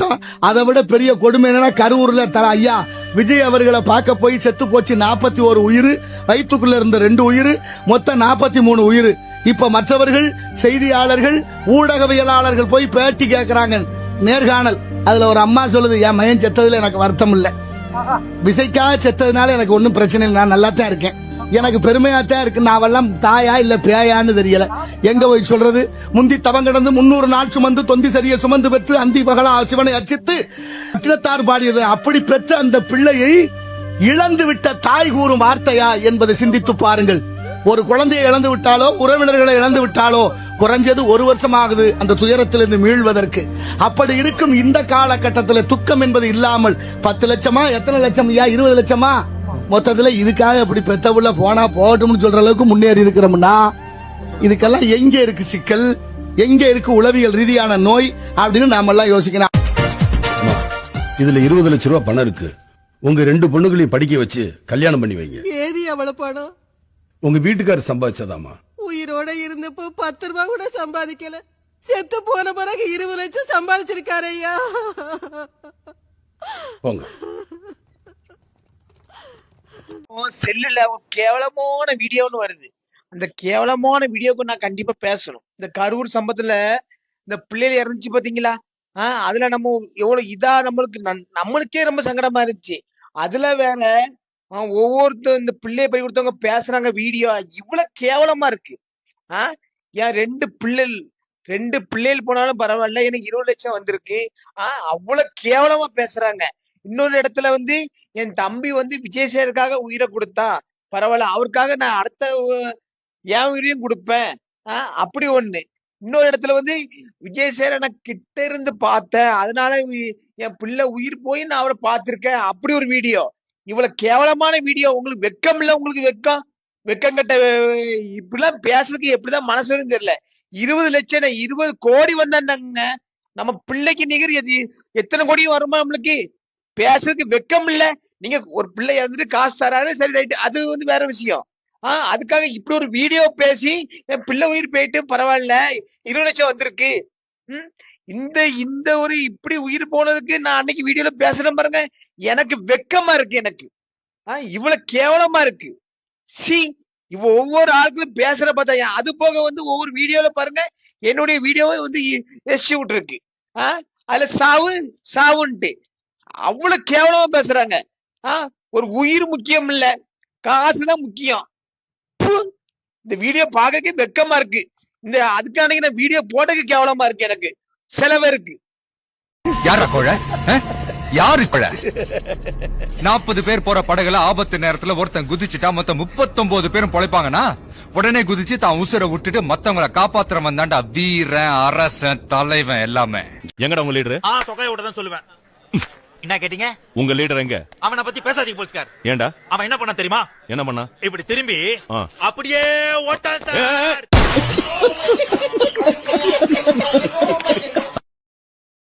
பார்த்தோம். அதை விட பெரிய கொடுமை என்னன்னா, கரூர்ல ஐயா விஜய் அவர்களை பார்க்க போய் செத்து போச்சு 41 உயிர், வயிற்றுக்குள்ள இருந்த 2 உயிர், மொத்தம் 43 உயிர். இப்ப மற்றவர்கள் செய்தியாளர்கள் ஊடகவியலாளர்கள் போய் பேட்டி கேட்கறாங்க, நேர்காணல். அதுல ஒரு அம்மா சொல்லுது, என் மகன் செத்ததுல எனக்கு வருத்தம் இல்ல, விசைக்காக செத்ததுனால எனக்கு ஒன்னும் பிரச்சனை இல்லை, நான் நல்லா தான் இருக்கேன், எனக்கு பெருமையாத்தான் இருக்கு, நான் தாயா இல்ல பேயான்னு தெரியல. எங்க போய் சொல்றது? முந்தி தவம் கடந்து 300 நாள் சுமந்து தொந்தி சரிய சுமந்து பெற்று அந்தி பகலா சிவனை அர்ச்சித்து அச்சிரத்தார் பாடியது. அப்படி பெற்ற அந்த பிள்ளையை இழந்து விட்ட தாய் கூறும் வார்த்தையா என்பதை சிந்தித்து பாருங்கள். ஒரு குழந்தையை இழந்து விட்டாலோ உறவினர்களை இழந்து விட்டாலோ குறைஞ்சது 1 வருஷம் ஆகுது அந்த துயரத்திலிருந்து மீள்வதற்கு. அப்படி இருக்கும் இந்த காலகட்டத்தில் துக்கம் என்பது இல்லாமல் 10 லட்சமா, எத்தனை லட்சம், 20 லட்சமா, மொத்தத்துல இதுக்காக இப்படி பெத்த புள்ள போனா போகட்டும்னு சொல்ற அளவுக்கு முன்னேறி இருக்கிறோம்னா, இதுக்கெல்லாம் எங்க இருக்கு சிக்கல், எங்க இருக்கு உளவியல் ரீதியான நோய் அப்படின்னு நாம எல்லாம் யோசிக்கணும். இதுல 20 லட்சம் ரூபாய் பணம் இருக்கு. உங்க 2 பொண்ணுகளையும் படிக்க வச்சு கல்யாணம் பண்ணி வைங்க. ஏதி அவ்வளவு பணம் உங்க வீட்டுக்காரர் சம்பாதிச்சதாமா? உயிரோட இருந்தப்போ 10 ரூபாய் கூட சம்பாதிக்கல, செத்து போன பிறகு 20 லட்சம் சம்பாதிச்சிருக்காரு ஐயா. போங்க. செல்லுல ஒரு கேவலமான வீடியோன்னு வருது. அந்த கேவலமான வீடியோக்கு நான் கண்டிப்பா பேசணும். இந்த கரூர் சம்பவத்துல இந்த பிள்ளைகள் இறந்துச்சு பாத்தீங்களா? அதுல நம்ம எவ்வளவு இதா நம்மளுக்கே ரொம்ப சங்கடமா இருந்துச்சு. அதுல வேற ஒவ்வொருத்தர் இந்த பிள்ளைய போய் கொடுத்தவங்க பேசுறாங்க வீடியோ, இவ்வளவு கேவலமா இருக்கு. ஏன் 2 பிள்ளைகள் போனாலும் பரவாயில்ல, எனக்கு 20 லட்சம் வந்திருக்கு. அவ்வளவு கேவலமா பேசுறாங்க. இன்னொரு இடத்துல என் தம்பி விஜய் சேருக்காக உயிரை கொடுத்தா பரவாயில்ல, அவருக்காக நான் அடுத்த என் உயிரையும் கொடுப்பேன், அப்படி ஒண்ணு. இன்னொரு இடத்துல விஜய் சேர நான் கிட்ட இருந்து பார்த்தேன், அதனால என் பிள்ளை உயிர் போய் நான் அவரை பார்த்திருக்கேன், அப்படி ஒரு வீடியோ. இவ்வளவு கேவலமான வீடியோ. உங்களுக்கு வெக்கம் இல்ல? உங்களுக்கு வெக்கம் கட்ட இப்படிலாம் பேசுறதுக்கு எப்படிதான் மனசு வரும்னு தெரியல. 20 லட்சம் 20 கோடி வந்தாங்க, நம்ம பிள்ளைக்கு நிகர் எத்தனை கோடியும் வருமா? நம்மளுக்கு பேசுறதுக்கு வெக்கம் இல்ல? நீங்க ஒரு பிள்ளை இறந்துட்டு காசு தராரு, சரி ரைட், அது வேற விஷயம். அதுக்காக இப்படி ஒரு வீடியோ பேசி என் பிள்ளை உயிர் போயிட்டு பரவாயில்ல 20 லட்சம் வந்திருக்கு. இந்த ஒரு இப்படி உயிர் போனதுக்கு நான் அன்னைக்கு வீடியோல பேசுறேன் பாருங்க, எனக்கு வெக்கமா இருக்கு. எனக்கு இவ்வளவு கேவலமா இருக்கு. ஒவ்வொரு ஆட்களும் பேசுற பார்த்தா, அது போக ஒவ்வொரு வீடியோல பாருங்க, என்னுடைய வீடியோவை எச்சு விட்டுருக்கு. அதுல சாவுன்ட்டு அவ்வளவு கேவலமா பேசுறாங்க. ஒரு உயிர் முக்கியம் இல்ல, காசுதான் முக்கியம். இந்த வீடியோ பார்க்க வெக்கமா இருக்கு. அதுக்கான நான் வீடியோ போட்டதுக்கு கேவலமா இருக்கு. எனக்கு செலவு இருக்கு. யாரு 40 பேர் போற படகுல ஆபத்து நேரத்துல ஒருத்தன் குதிச்சுட்டா மொத்தம் 39 பேரும் பொழைப்பாங்கன்னா, உடனே குதிச்சு தான் உசுரை விட்டுட்டு மத்தவங்களை காப்பாத்துறவன் தாண்டா வீரன், அரசன், தலைவன் எல்லாமே. எங்கடா உங்க லீடர்? சொகையோட தான் சொல்லுவேன். என்ன கேட்டீங்க? உங்க லீடர் எங்க? அவனை பத்தி பேசாதீங்க போலீஸ்கார். ஏண்டா? அவன் என்ன பண்ணா தெரியுமா? என்ன பண்ணா? இப்படி திரும்பி அப்படியே ஓட்டான் சார்.